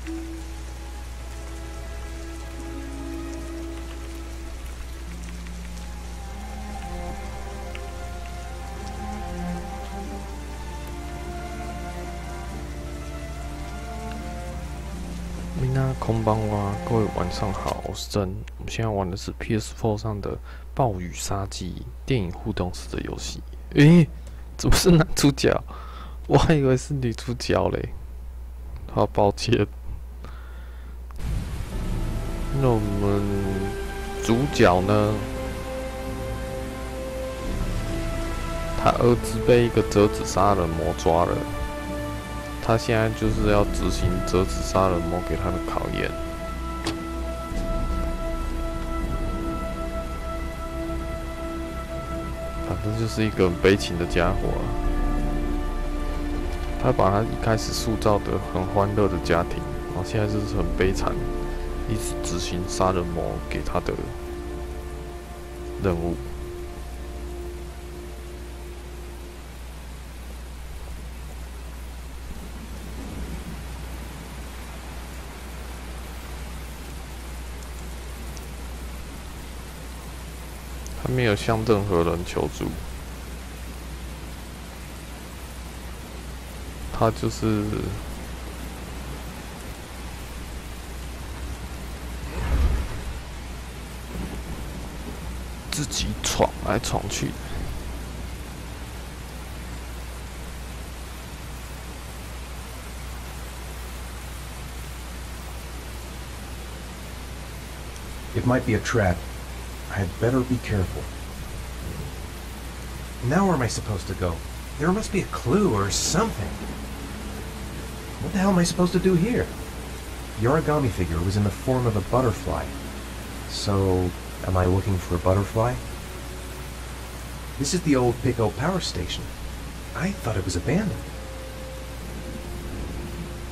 みんなこんばんは，各位晚上好，我是真。我们现在玩的是 PS4 上的《暴雨杀机》电影互动式的游戏。怎么是男主角？我还以为是女主角嘞。好抱歉。那我们主角呢？他儿子被一个折纸杀人魔抓了。他现在就是要执行折纸杀人魔给他的考验。反正就是一个很悲情的家伙啊。他把他一开始塑造的很欢乐的家庭，然后现在就是很悲惨，一直执行杀人魔给他的任务。他没有向任何人求助，他就是自己闯来闯去的。It might be a trap. I'd better be careful. Now where am I supposed to go? There must be a clue or something. What the hell am I supposed to do here? The origami figure was in the form of a butterfly. So, am I looking for a butterfly? This is the old Pico power station. I thought it was abandoned.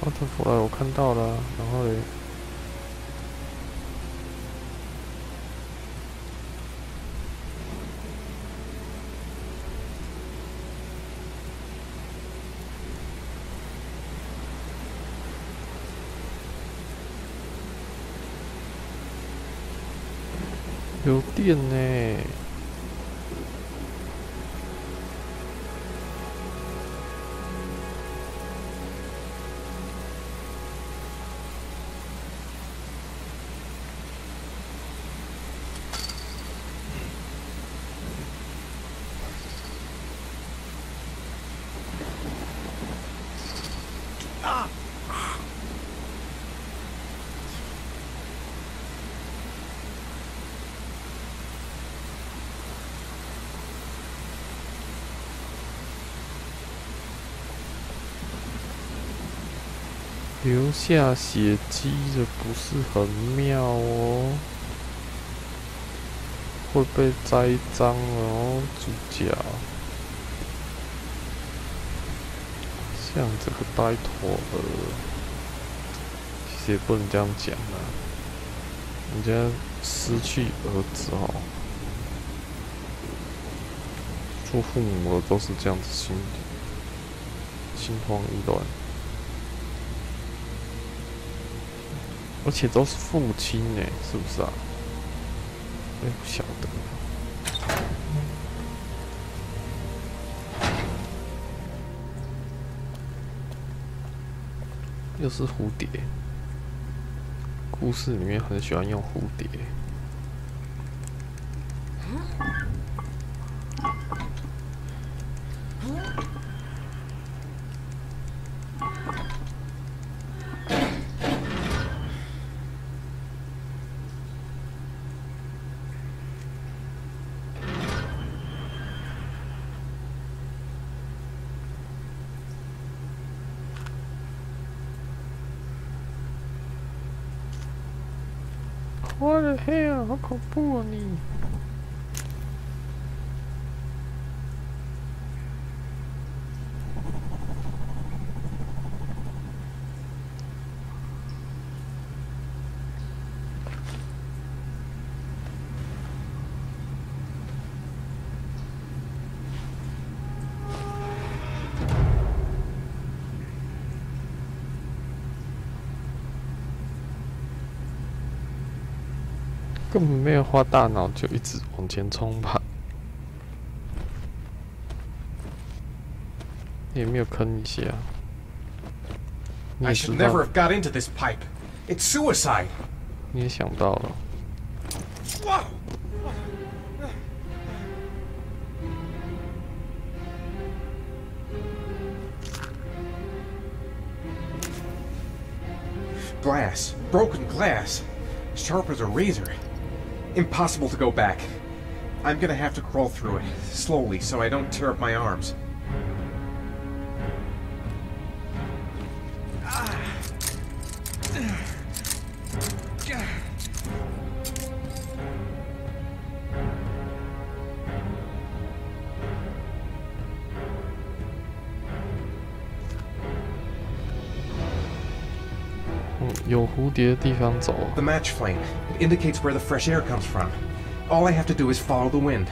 Butterfly 我看到了，然后嘞。有电呢！留下血迹的不是很妙哦，会被栽赃哦，主角。像这个呆头鹅，其实也不能这样讲啊，人家失去儿子哦，做父母的都是这样子心慌意乱。而且都是父亲呢，是不是啊？不晓得。又是蝴蝶，故事里面很喜欢用蝴蝶。我的天啊，好恐怖啊你！根本没有花大脑，就一直往前冲吧。也没有坑一下。I should never have got into this pipe. It's suicide. 你也想到了。Glass. Broken glass. Sharp as a razor. Impossible to go back. I'm gonna have to crawl through it, slowly, so I don't tear up my arms. 有蝴蝶的地方走。The match flame. It indicates where the fresh air comes from. All I have to do is follow the wind.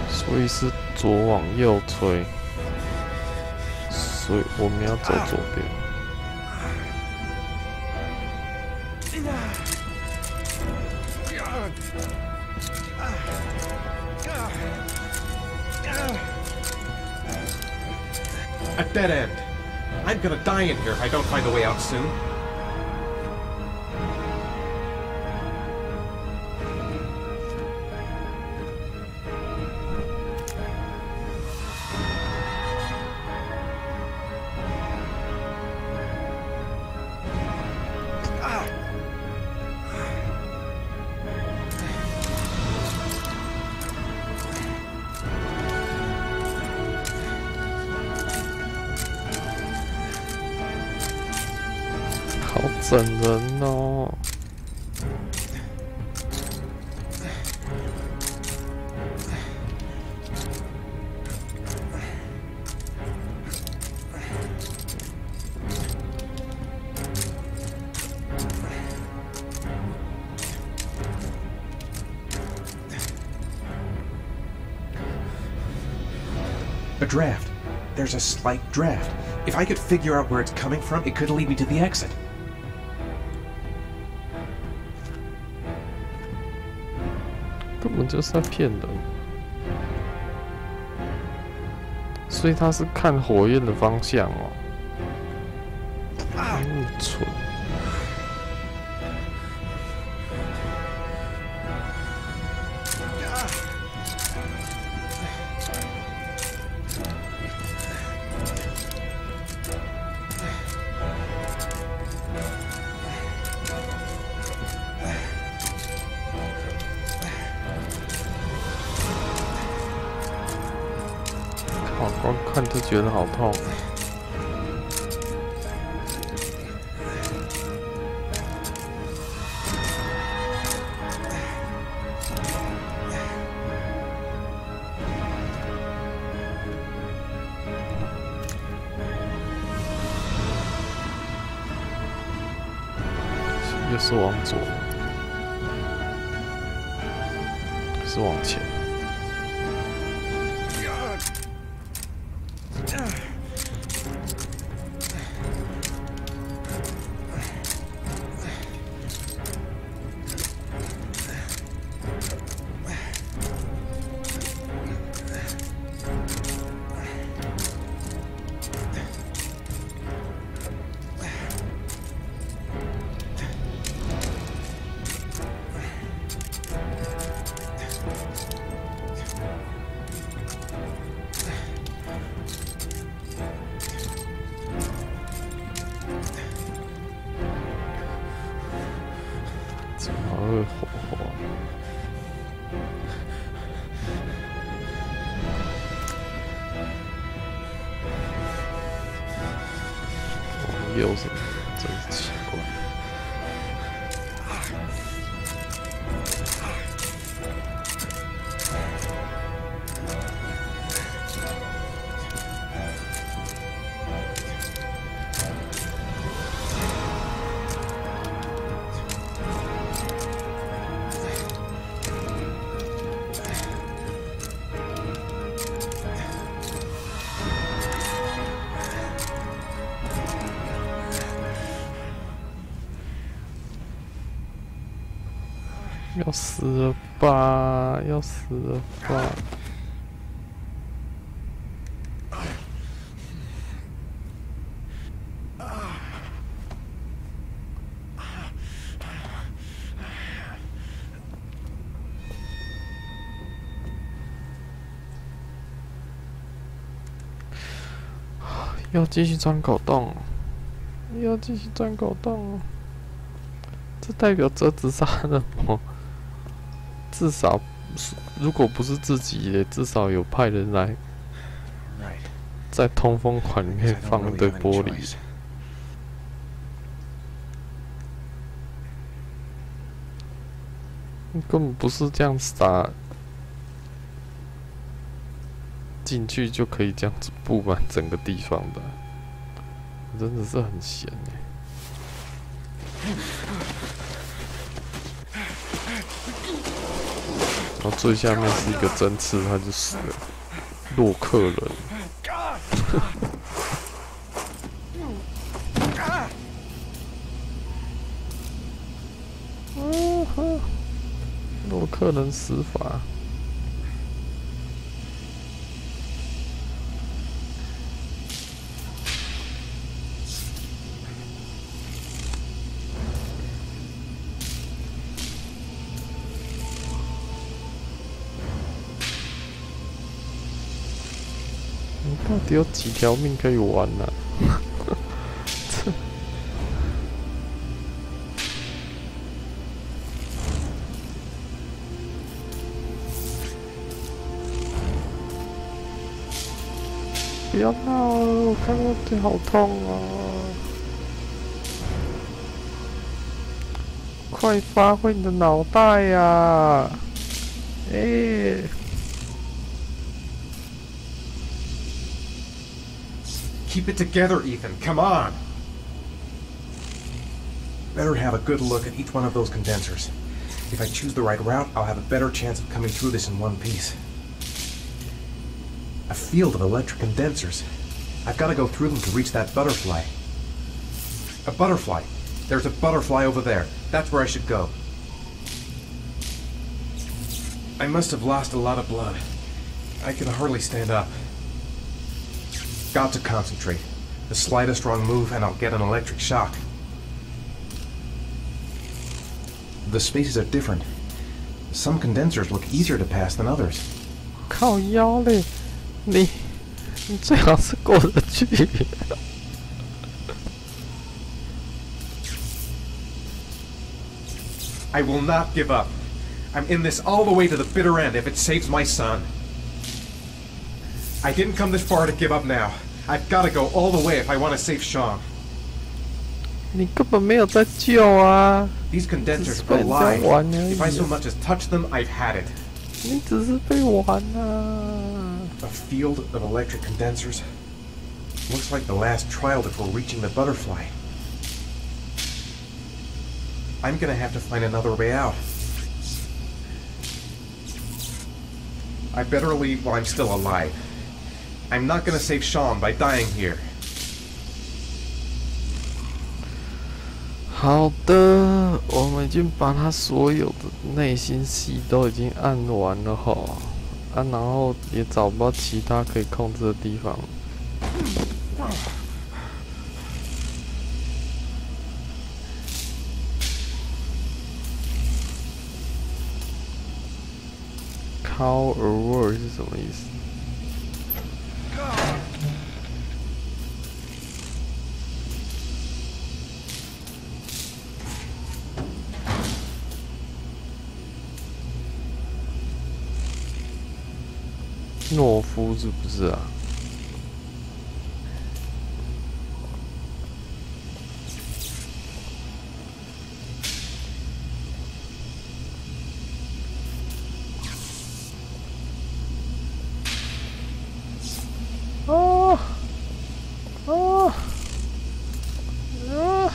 所以是左往右吹，所以我们要走左边。 A dead end. I'm gonna die in here if I don't find a way out soon.好整人哦！A draft. There's a slight draft. If I could figure out where it's coming from, it could lead me to the exit. 根本就是在骗人，所以他是看火焰的方向哦。那么蠢。 光看就觉得好痛。又是往左，是往前。 怎么会火花？往右什么？真是奇怪。要死了吧！要死了吧！要继续钻狗洞，要继续钻狗洞，这代表折纸杀人魔，至少如果不是自己也至少有派人来，在通风管里面放一堆玻璃。你根本不是这样撒进去就可以这样子布满整个地方的，真的是很闲然后最下面是一个针刺，他就死了。洛克人，洛克人死法。到底有几条命可以玩呢、不要闹了，我看我腿好痛哦！快发挥你的脑袋呀！Keep it together, Ethan. Come on. Better have a good look at each one of those condensers. If I choose the right route, I'll have a better chance of coming through this in one piece. A field of electric condensers. I've got to go through them to reach that butterfly. A butterfly. There's a butterfly over there. That's where I should go. I must have lost a lot of blood. I can hardly stand up. Got to concentrate. The slightest wrong move and I'll get an electric shock. The spaces are different. Some condensers look easier to pass than others. 靠腰嘞，你最好是过得去。I will not give up. I'm in this all the way to the bitter end if it saves my son. I didn't come this far to give up now. I've got to go all the way if I want to save Sean. 你根本没有在救啊！ These condensers are alive. If I so much as touch them, I've had it. 你只是被玩啊！ A field of electric condensers. Looks like the last trial before reaching the butterfly. I'm gonna have to find another way out. I better leave while I'm still alive. I'm not gonna save Sean by dying here. 好的，我们已经把他所有的内心戏都已经按完了吼，然后也找不到其他可以控制的地方。Call a word 是什么意思？懦夫是不是啊？哦哦啊！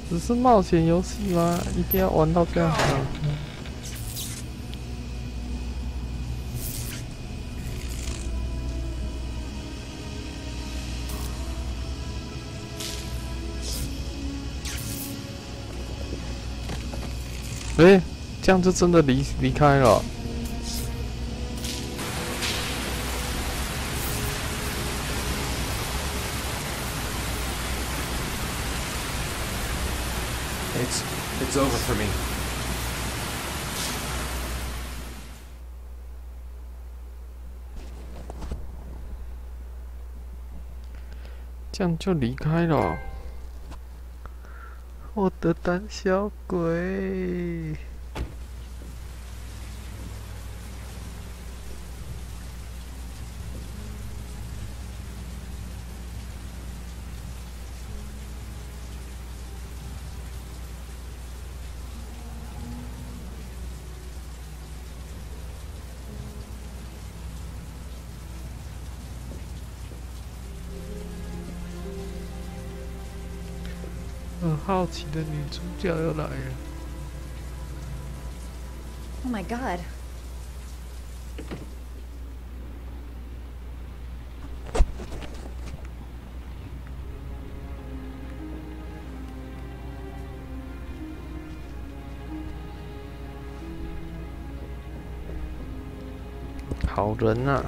只是冒险游戏吗？一定要玩到这样吗？这样就真的离开了。It's over for me. 这样就离开了。我的胆小鬼。很好奇的女主角又来了。Oh my god. 好人啊！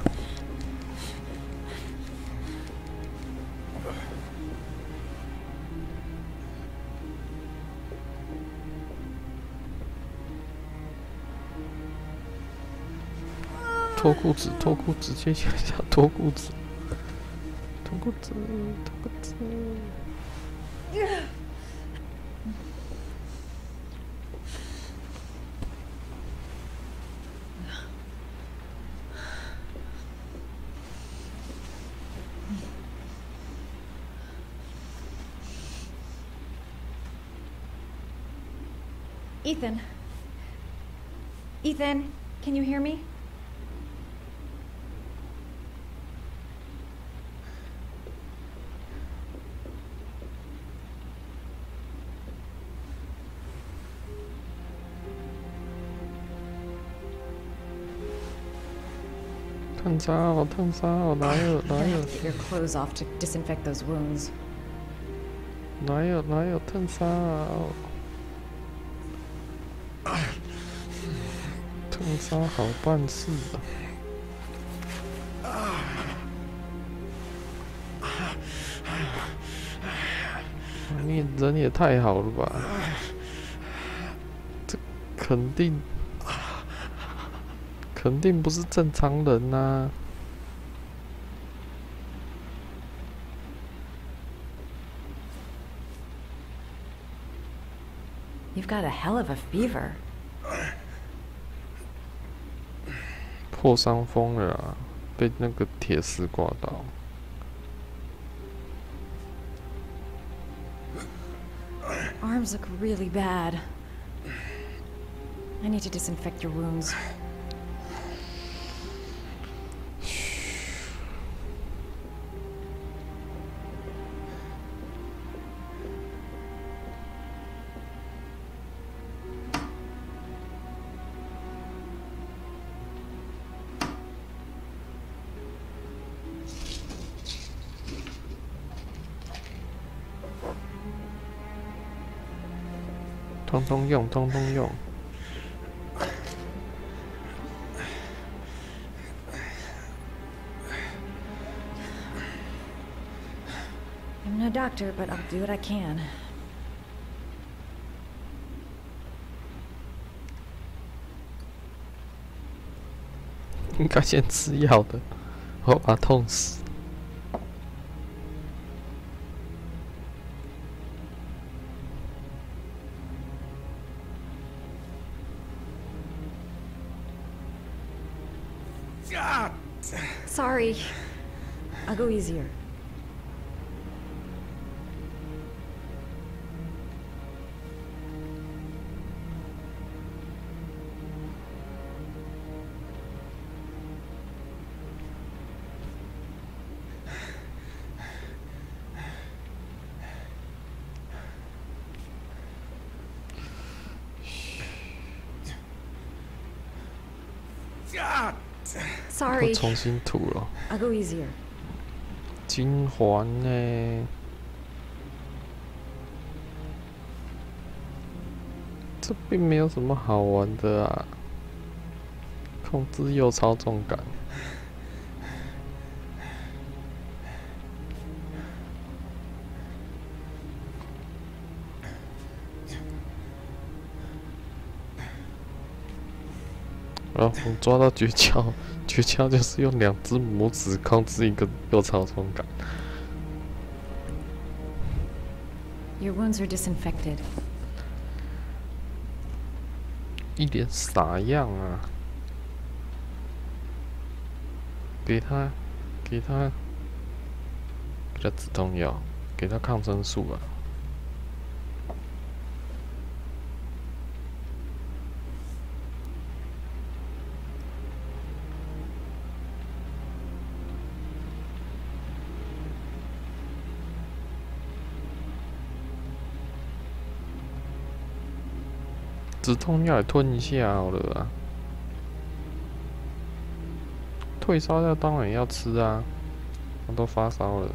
脱裤子，脱裤子，接下来脱裤子，脱裤子，脱裤子。Ethan. Ethan, can you hear me?烫伤哦，烫伤哦，来了来 Gonna 了 have to get your clothes off to disinfect those wounds. 来了来了，烫伤哦，烫伤好办事啊！你人也太好了吧？这肯定不是正常人呐、You've got a hell of a fever. 破伤风了啊，被那个铁丝刮到。Arms look really bad. I need to disinfect your wounds. 通通用，通通用。I'm no doctor, but I'll do what I can. 应该先吃药的，我把它痛死。Sorry. I'll go easier. Sorry. 我重新涂了。I'll go easier. 金环呢？这并没有什么好玩的啊，控制又操纵感。然后我们抓到诀窍，诀窍就是用2只拇指控制一个右操纵杆。Your wounds are disinfected. 一脸傻样啊！给他止痛药，给他抗生素啊！止痛药也吞一下好了啊！退烧药当然也要吃啊，他都发烧了。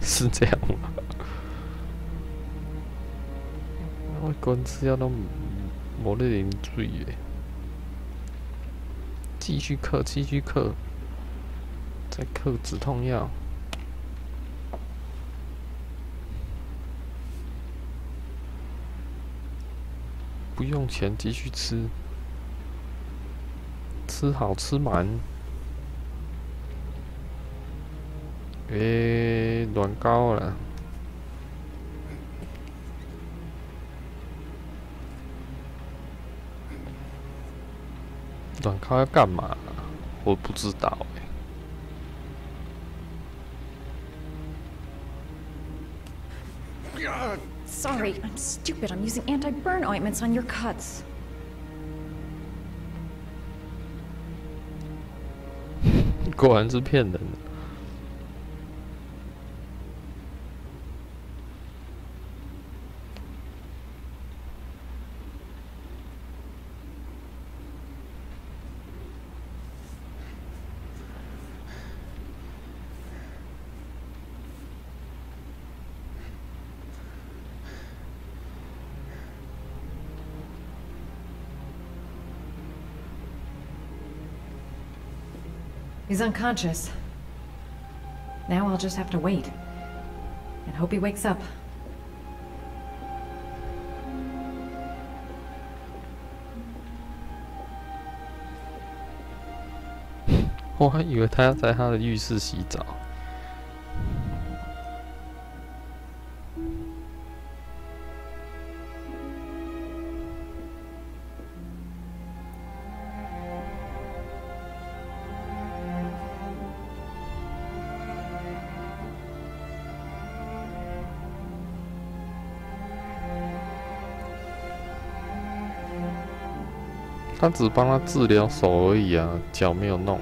是这样吗？我光吃药都没得啉水耶！继续嗑，再嗑止痛药。不用钱，继续吃，吃好吃满。软膏了，软膏要干嘛？我不知道Sorry, I'm stupid. I'm using anti-burn ointments on your cuts. 果然是骗人的。He's unconscious. Now I'll just have to wait. And hope he wakes up. 我还以为他要在他的浴室洗澡。他只帮他治疗手而已啊，脚没有弄。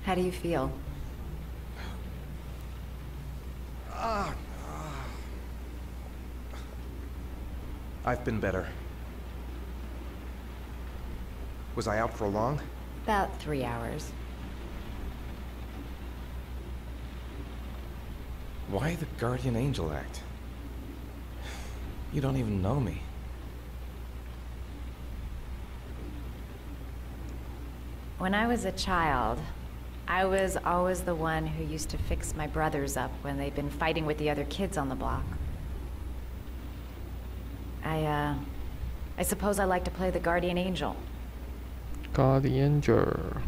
How do you feel? I've been better. Was I out for long? About 3 hours. Why the guardian angel act? You don't even know me. When I was a child, I was always the one who used to fix my brothers up when they'd been fighting with the other kids on the block. I suppose I like to play the guardian angel. Guardian angel.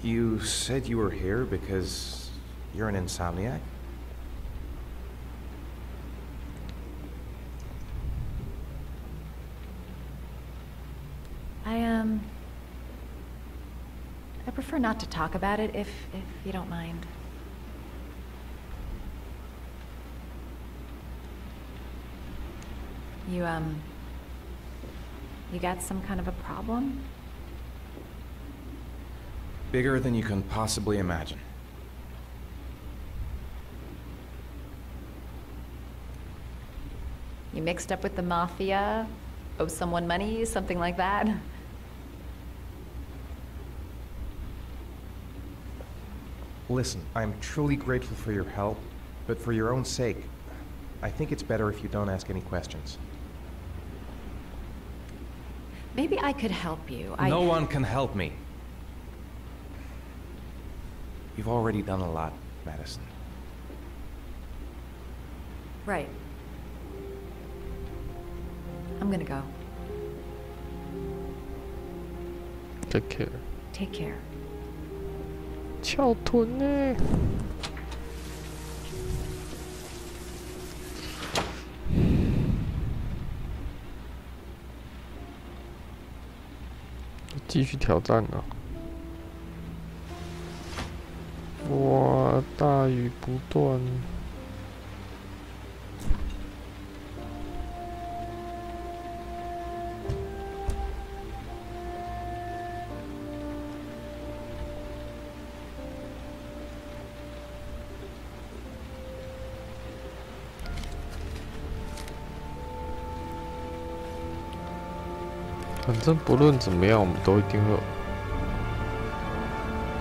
You said you were here because you're an insomniac? I prefer not to talk about it if you don't mind. You got some kind of a problem? Bigger than you can possibly imagine. You mixed up with the mafia? Owe someone money? Something like that? Listen, I'm truly grateful for your help, but for your own sake, I think it's better if you don't ask any questions. Maybe I could help you. No one can help me. You've already done a lot, Madison. Right. I'm gonna go. Take care. Take care. 翘臀呢？继续挑战啊！哇，大雨不断。反正不论怎么样，我们都一定会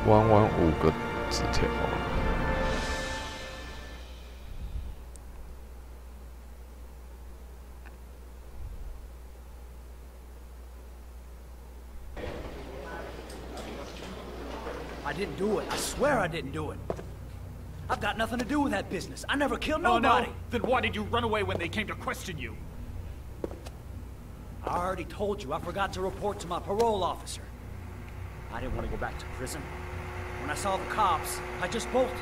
玩完5个纸条。I didn't do it. I swear I didn't do it. I've got nothing to do with that business. I never killed nobody. Oh, no. Then why did you run away when they came to question you? I already told you I forgot to report to my parole officer. I didn't want to go back to prison. When I saw the cops, I just bolted.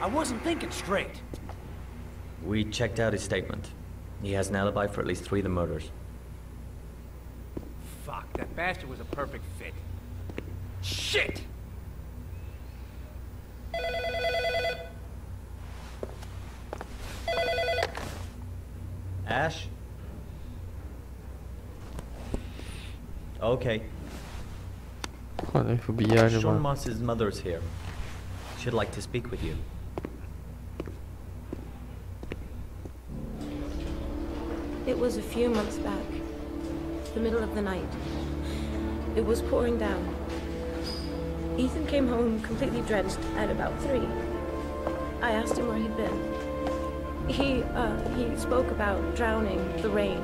I wasn't thinking straight. We checked out his statement. He has an alibi for at least 3 of the murders. Fuck, that bastard was a perfect fit. Shit! Ash? Okay.换 FBI 了 Sean 吗？ Moss's mother's here. She'd like to speak with you. It was a few months back. The middle of the night. It was pouring down. Ethan came home completely drenched at about 3. I asked him where he'd been. He spoke about drowning, the rain.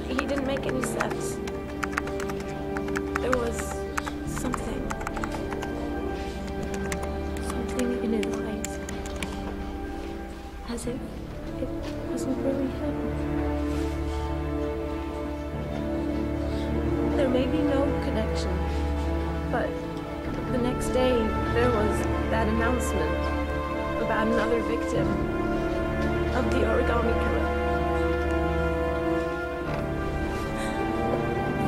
He didn't make any sense. There was something in his eyes. As if it wasn't really him. There may be no connection, but the next day there was that announcement about another victim of the origami killer.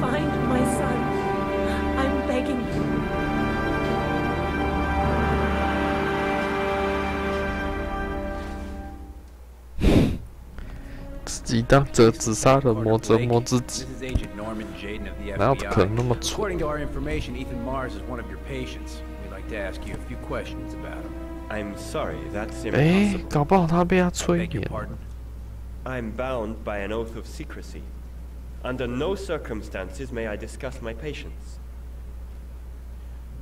Find my son. I'm begging you. 自己当折纸杀人魔折磨自己， This is Agent Norman Jayden of the 哪有可能那么 FBI. 蠢？ According to our information, Ethan Mars is one of your patients. We'd like to ask you a few questions about him. I'm sorry, that's 哎， impossible. 搞不好他被他催 Beg your 眠。 pardon? I'm bound by an oath of secrecy. Under no circumstances may I discuss my patients.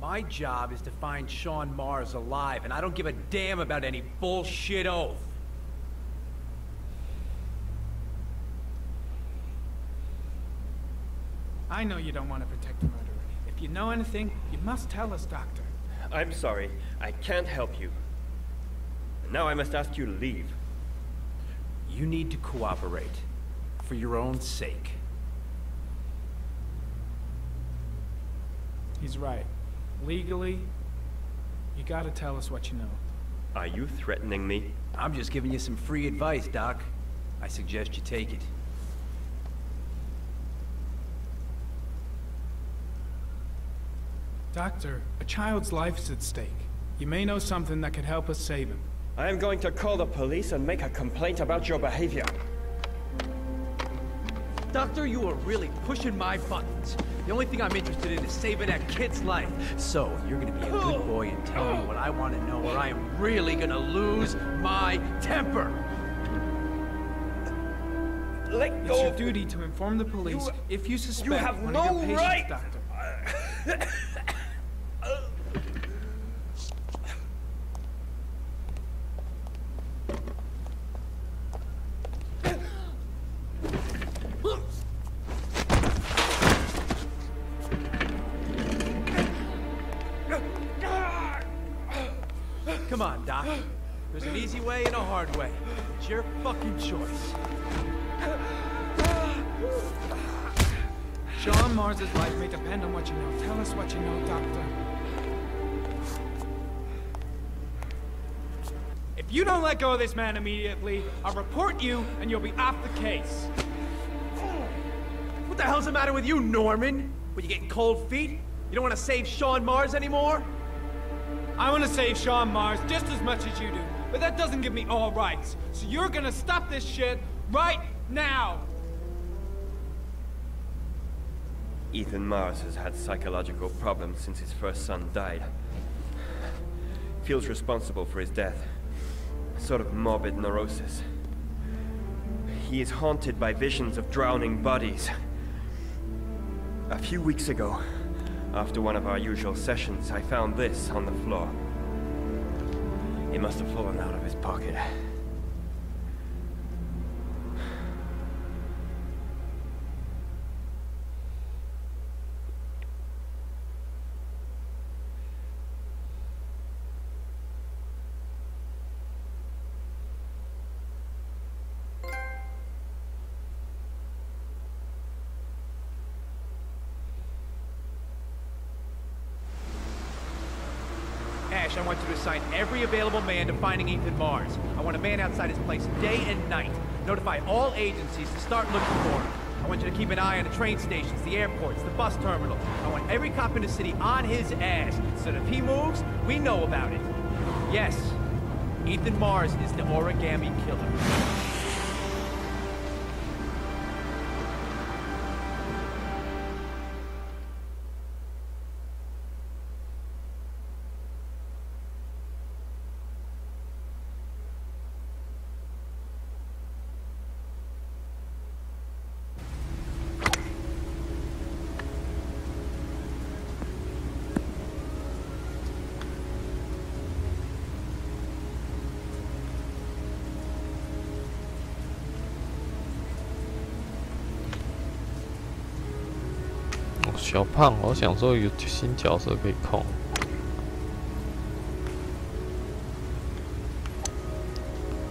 My job is to find Sean Mars alive, and I don't give a damn about any bullshit oath. I know you don't want to protect the murderer. If you know anything, you must tell us, Doctor. I'm sorry, I can't help you. Now I must ask you to leave. You need to cooperate, for your own sake. He's right. Legally, you gotta tell us what you know. Are you threatening me? I'm just giving you some free advice, Doc. I suggest you take it. Doctor, a child's life's at stake. You may know something that could help us save him. I am going to call the police and make a complaint about your behavior. Doctor, you are really pushing my buttons. The only thing I'm interested in is saving that kid's life. So, you're gonna be a good boy and tell me what I want to know, or I am really gonna lose my temper. Let go. It's your duty to inform the police if you suspect one of your patients, Doctor. Come on, Doc. There's an easy way and a hard way. It's your fucking choice. Sean Mars's life may depend on what you know. Tell us what you know, Doctor. If you don't let go of this man immediately, I'll report you and you'll be off the case. What the hell's the matter with you, Norman? Were you getting cold feet? You don't want to save Sean Mars anymore? I want to save Sean Mars just as much as you do, but that doesn't give me all rights. So you're gonna stop this shit right now! Ethan Mars has had psychological problems since his first son died. Feels responsible for his death. A sort of morbid neurosis. He is haunted by visions of drowning bodies. A few weeks ago, after one of our usual sessions, I found this on the floor. It must have fallen out of his pocket. Ash, I want you to assign every available man to finding Ethan Mars. I want a man outside his place day and night. Notify all agencies to start looking for him. I want you to keep an eye on the train stations, the airports, the bus terminal. I want every cop in the city on his ass, so that if he moves, we know about it. Yes, Ethan Mars is the origami killer.哦，小胖，我想说有新角色可以控。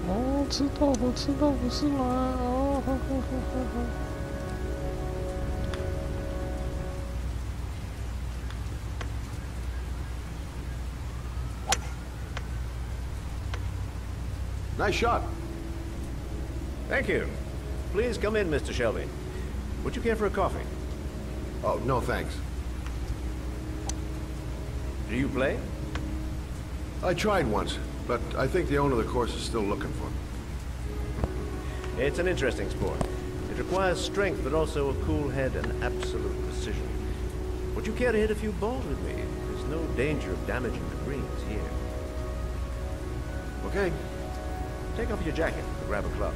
哦，吃豆腐，吃豆腐是吗？哦，呵呵呵呵呵。Nice shot. Thank you. Please come in, Mr. Shelby. Would you care for a coffee? Oh, no thanks. Do you play? I tried once, but I think the owner of the course is still looking for me. It's an interesting sport. It requires strength, but also a cool head and absolute precision. Would you care to hit a few balls with me? There's no danger of damaging the greens here. Okay. Take off your jacket and grab a club.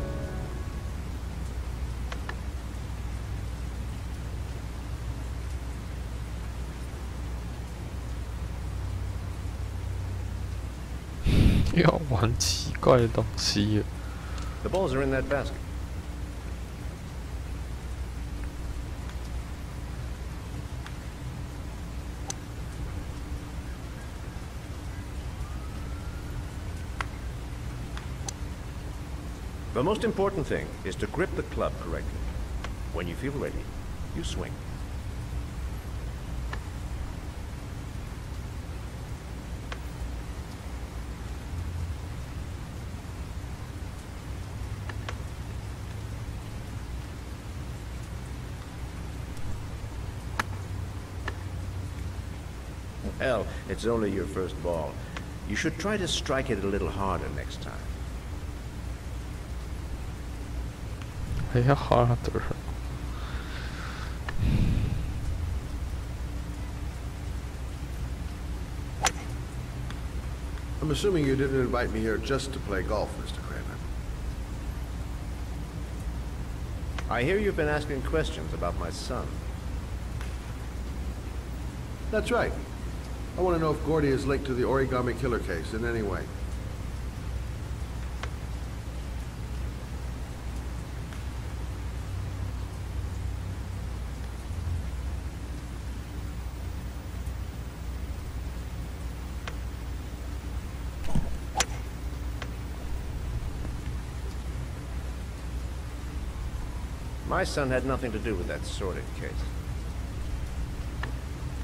要玩奇怪的东西。 The balls are in that basket. The most important thing is to grip the club correctly. When you feel ready, you swing. Hell, it's only your first ball. You should try to strike it a little harder next time. 还要 harder。I'm assuming you didn't invite me here just to play golf, Mr. Kramer. I hear you've been asking questions about my son. That's right. I want to know if Gordy is linked to the origami killer case in any way. My son had nothing to do with that sordid case.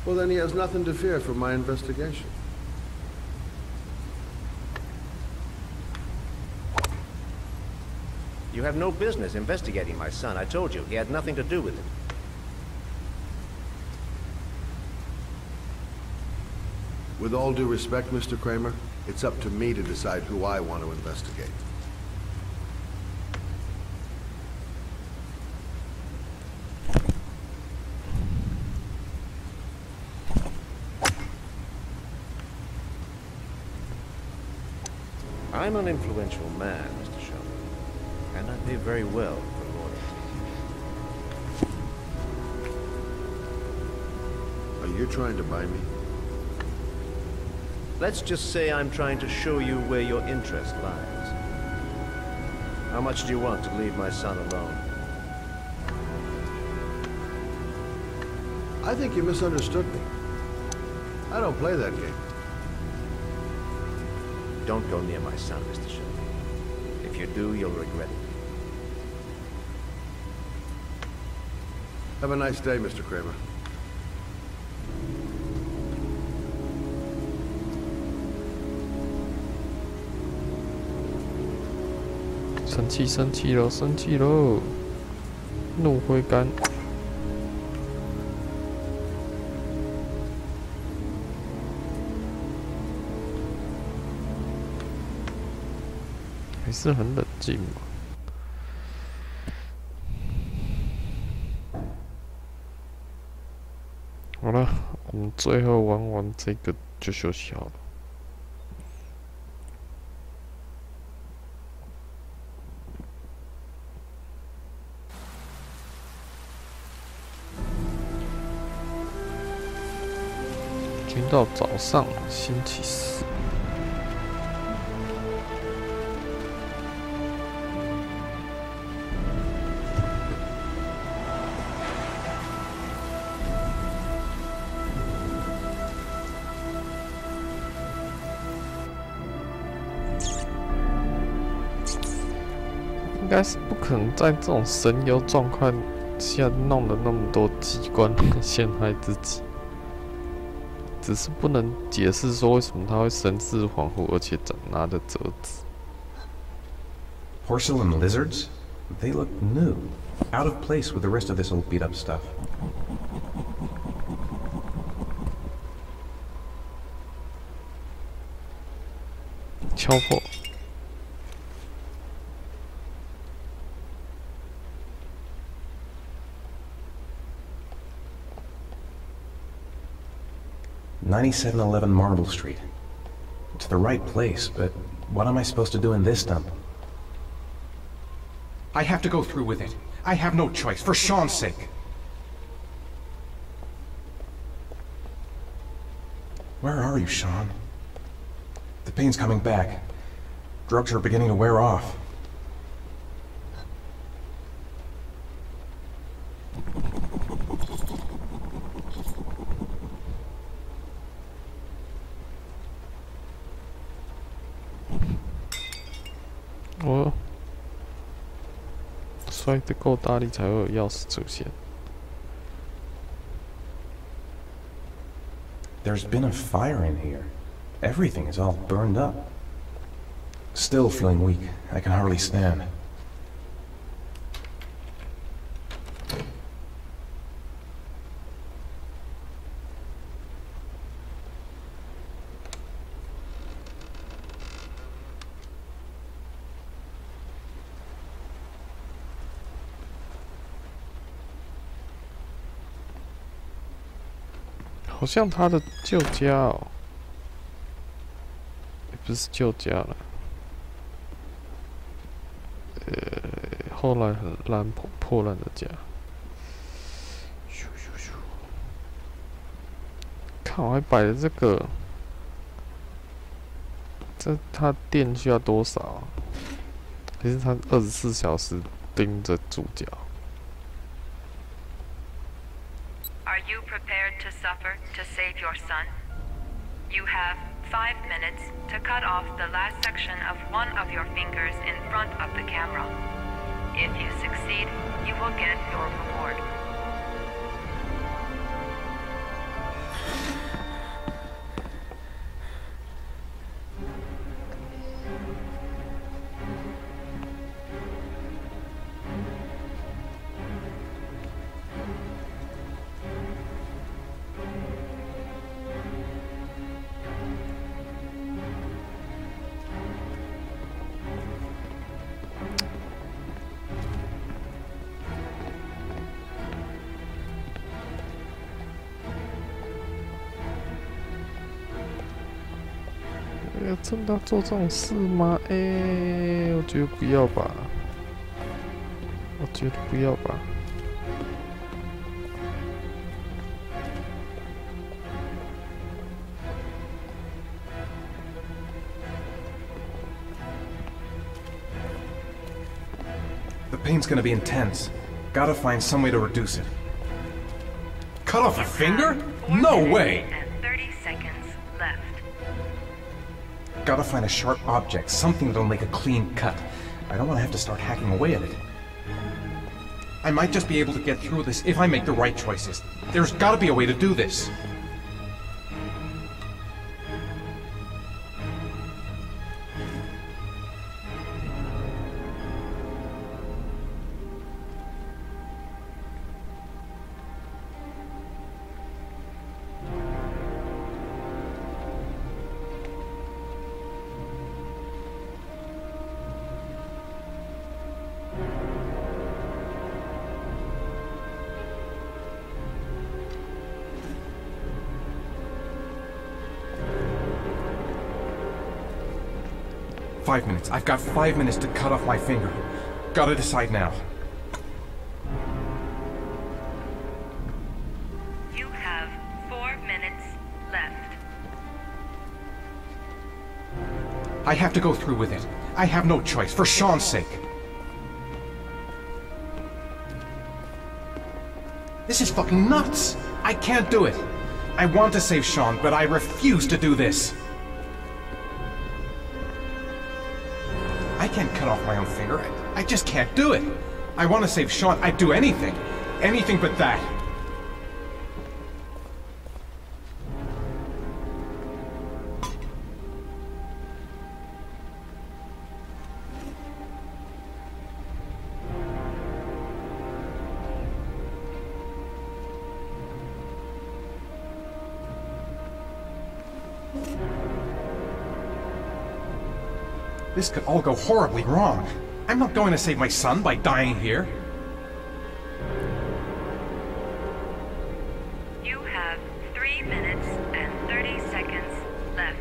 Well, then he has nothing to fear from my investigation. You have no business investigating my son. I told you, he had nothing to do with it. With all due respect, Mr. Kramer, it's up to me to decide who I want to investigate. I'm an influential man, Mr. Shelby, and I pay very well for loyalty. Are you trying to buy me? Let's just say I'm trying to show you where your interest lies. How much do you want to leave my son alone? I think you misunderstood me. I don't play that game. Don't go near my son, Mr. Shelby. If you do, you'll regret it. Have a nice day, Mr. Kramer.生气了，生气了，怒挥杆。还是很冷静嘛。好了，我们最后玩完这个就休息好了。已经到早上了，星期四。应该是不可能在这种神游状况下弄了那么多机关来陷害自己，只是不能解释说为什么他会神志恍惚，而且拿着折纸。Porcelain lizards? They look new, out of place with the rest of this old beat-up stuff. 敲破。$9711 Marble Street. It's the right place, but what am I supposed to do in this dump? I have to go through with it. I have no choice, for Sean's sake. Where are you, Sean? The pain's coming back. Drugs are beginning to wear off.我摔得够大力才会有钥匙出现。There's been a fire in here. Everything is all burned up. Still feeling weak. I can hardly stand. 不是旧家了。后来很破烂的家。看我还摆了这个，这他店需要多少啊？还是他24小时盯着主角？ Are you prepared to suffer to save your son? You have 5 minutes to cut off the last section of one of your fingers in front of the camera. If you succeed, you will get your reward.真的要做这种事吗？我觉得不要吧。我觉得不要吧。The pain's gonna be intense. Gotta find some way to reduce it. Cut off a finger? No way! Gotta find a sharp object, something that'll make a clean cut. I don't want to have to start hacking away at it. I might just be able to get through this if I make the right choices. There's gotta be a way to do this. Five minutes. I've got 5 minutes to cut off my finger. Gotta decide now. You have 4 minutes left. I have to go through with it. I have no choice, for Sean's sake. This is fucking nuts! I can't do it. I want to save Sean, but I refuse to do this. I can't cut off my own finger. I just can't do it. I want to save Sean. I'd do anything. Anything but that. This could all go horribly wrong. I'm not going to save my son by dying here. You have 3 minutes and 30 seconds left.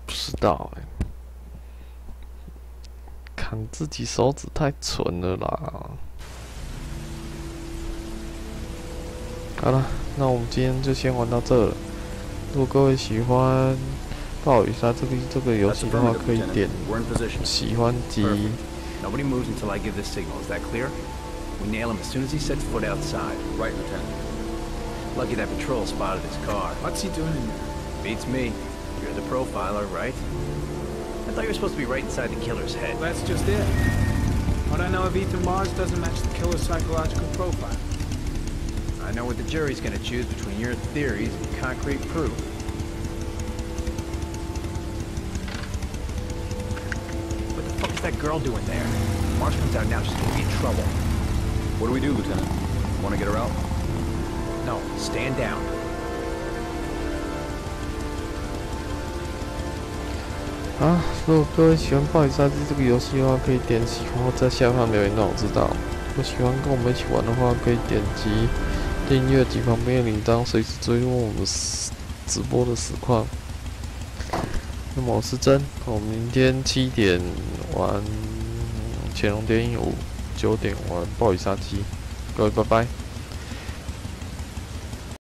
不知道砍自己手指太蠢了啦！好了，那我们今天就先玩到这了。如果各位喜欢暴雨杀这个游戏的话，可以点喜欢及。Nobody moves until I give the signal. Is that clear? We nail him as soon as he sets foot outside. Right, Lieutenant. Lucky that patrol spotted his car. What's he doing in there? Beats me. You're the profiler, right? I thought you were supposed to be right inside the killer's head. That's just it. What I know of Ethan Mars doesn't match the killer's psychological profile. I know what the jury's gonna choose between your theories and concrete proof. What the fuck is that girl doing there? Mars comes out now, she's gonna be in trouble. What do we do, Lieutenant? Want to get her out? No, stand down. 啊，如果各位喜欢《暴雨杀机》这个游戏的话，可以点喜欢或在下方留言让我知道。如果喜欢跟我们一起玩的话，可以点击订阅及旁边的铃铛，随时追踪我们直播的实况。那么我是真，我们明天7点玩《潜龙谍影5》，9点玩《暴雨杀机》，各位拜拜。